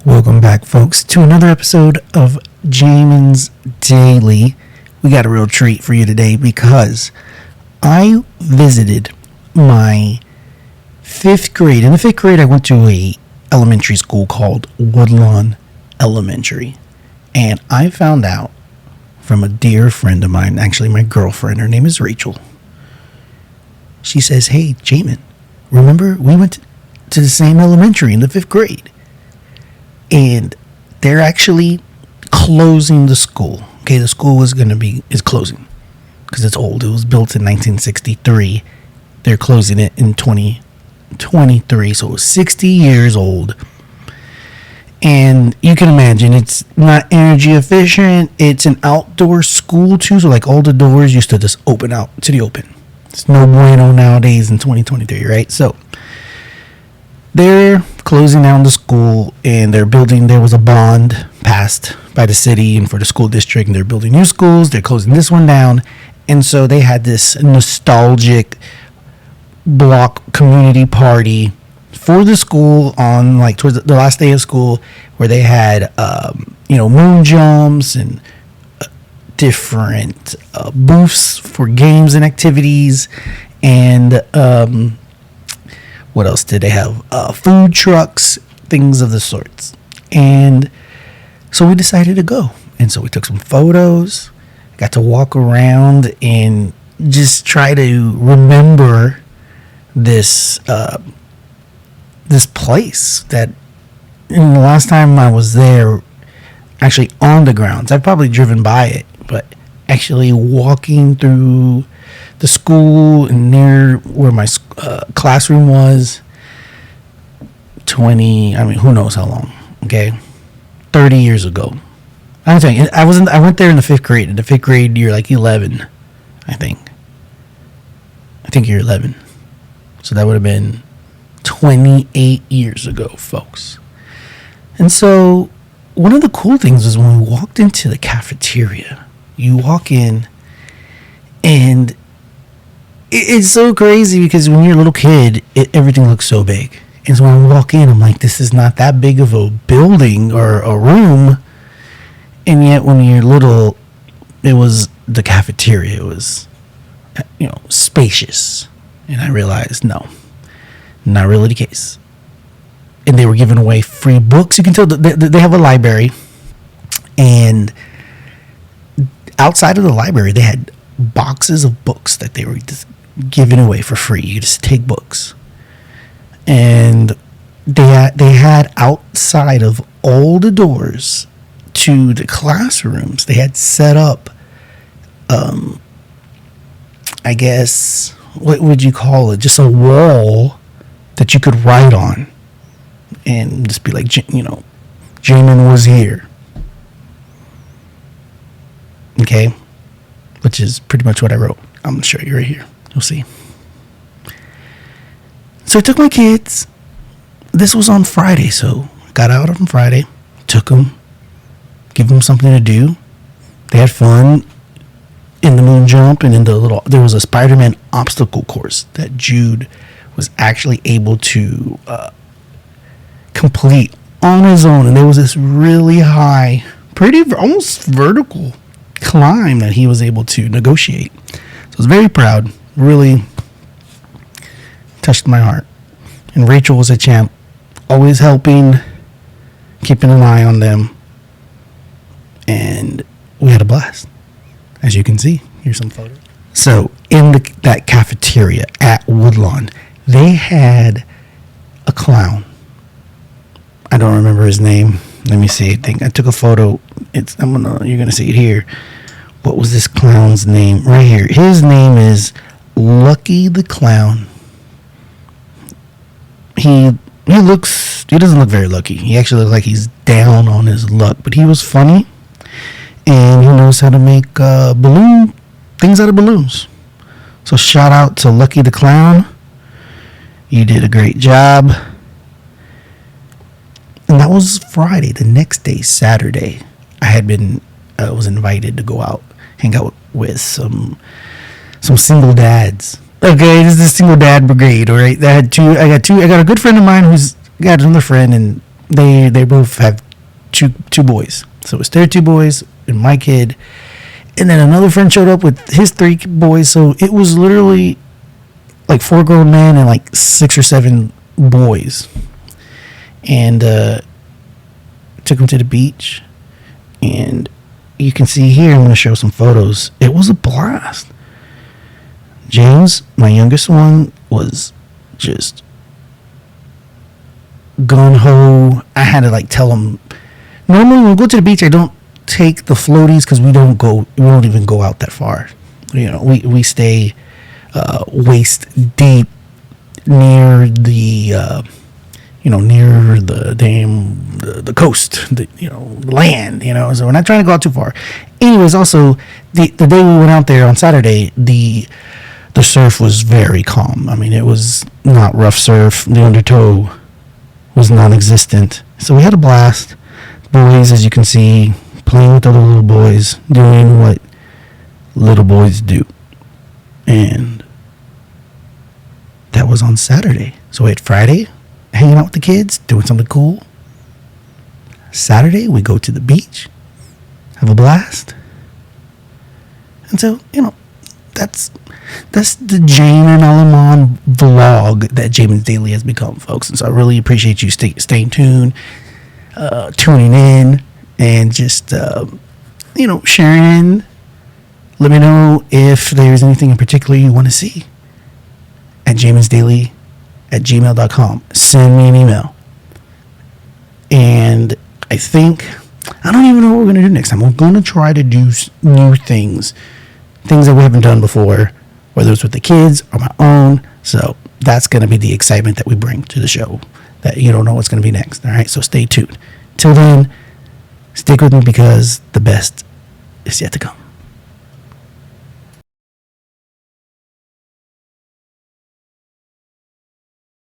Welcome back, folks, to another episode of Jamin's Daily. We got a real treat for you today because I visited my fifth grade. In the fifth grade, I went to a elementary school called Woodlawn Elementary. And I found out from a dear friend of mine, actually my girlfriend, her name is Rachel. She says, "Hey, Jamin, remember we went to the same elementary in the fifth grade? And they're actually closing the school. Okay, the school is closing because it's old. It was built in 1963. They're closing it in 2023, so it was 60 years old. And you can imagine it's not energy efficient. It's an outdoor school too, so like all the doors used to just open out to the open. It's no bueno nowadays in 2023, right? So they're closing down the school and they're building. There was a bond passed by the city and for the school district, and they're building new schools. They're closing this one down. And so they had this nostalgic block community party for the school on like towards the last day of school, where they had moon jumps and different booths for games and activities, and what else did they have? Food trucks, things of the sorts. And so we decided to go. And so we took some photos, got to walk around and just try to remember this this place that in the last time I was there, actually on the grounds. I've probably driven by it, but actually walking through the school and near where my classroom was, who knows how long, okay, 30 years ago. I'm saying I went there in the fifth grade. In the fifth grade, you're like 11, I think you're 11. So that would have been 28 years ago, folks. And so one of the cool things was when we walked into the cafeteria, you walk in and it's so crazy because when you're a little kid, everything looks so big. And so when I walk in, I'm like, this is not that big of a building or a room. And yet when you're little, it was the cafeteria. It was, spacious. And I realized, no, not really the case. And they were giving away free books. You can tell they have a library. And outside of the library, they had boxes of books that they were just giving away for free. You just take books. And they had outside of all the doors to the classrooms, they had set up, I guess, what would you call it? Just a wall that you could write on and just be like, Jamin was here. Okay? Which is pretty much what I wrote. I'm going to show you right here. You'll see. So I took my kids. This was on Friday, so I got out on Friday, took them, give them something to do. They had fun in the moon jump and there was a Spider-Man obstacle course that Jude was actually able to complete on his own. And there was this really high, almost vertical climb that he was able to negotiate. So I was very proud, really touched my heart. And Rachel was a champ, always helping, keeping an eye on them. And we had a blast. As you can see, here's some photos. So in that cafeteria at Woodlawn, they had a clown. I don't remember his name. Let me see. I took a photo. You're gonna see it here. What was this clown's name? Right here. His name is Lucky the Clown. He doesn't look very lucky. He actually looks like he's down on his luck, but he was funny, and he knows how to make things out of balloons. So shout out to Lucky the Clown. You did a great job. And that was Friday. The next day, Saturday, I was invited to go out, hang out with some single dads. Okay, this is the single dad brigade, all right? I got a good friend of mine who's got another friend, and They both have two boys. So it's their two boys and my kid. And then another friend showed up with his three boys. So it was literally like 4 grown men and like 6 or 7 boys. And took them to the beach. And you can see here, I'm going to show some photos. It was a blast. James, my youngest one, was just gung-ho. I had to like tell him, normally when we go to the beach, I don't take the floaties because we don't even go out that far. You know, we stay waist deep near the near the coast, the land, so we're not trying to go out too far. Anyways, also the day we went out there on Saturday, the surf was very calm. I mean, it was not rough surf. The undertow was non-existent. So we had a blast. Boys, as you can see, playing with other little boys, doing what little boys do. And that was on Saturday. So we had Friday, hanging out with the kids, doing something cool. Saturday, we go to the beach, have a blast. And so, that's the Jamin Alamon vlog that Jamin's Daily has become, folks. And so I really appreciate you staying tuned, tuning in, and just, sharing in. Let me know if there's anything in particular you want to see at jaminsdaily@gmail.com. Send me an email. And I don't even know what we're going to do next time. We're going to try to do new things that we haven't done before, whether it's with the kids or my own. So that's going to be the excitement that we bring to the show, that you don't know what's going to be next. All right, so stay tuned. Till then, stick with me because the best is yet to come.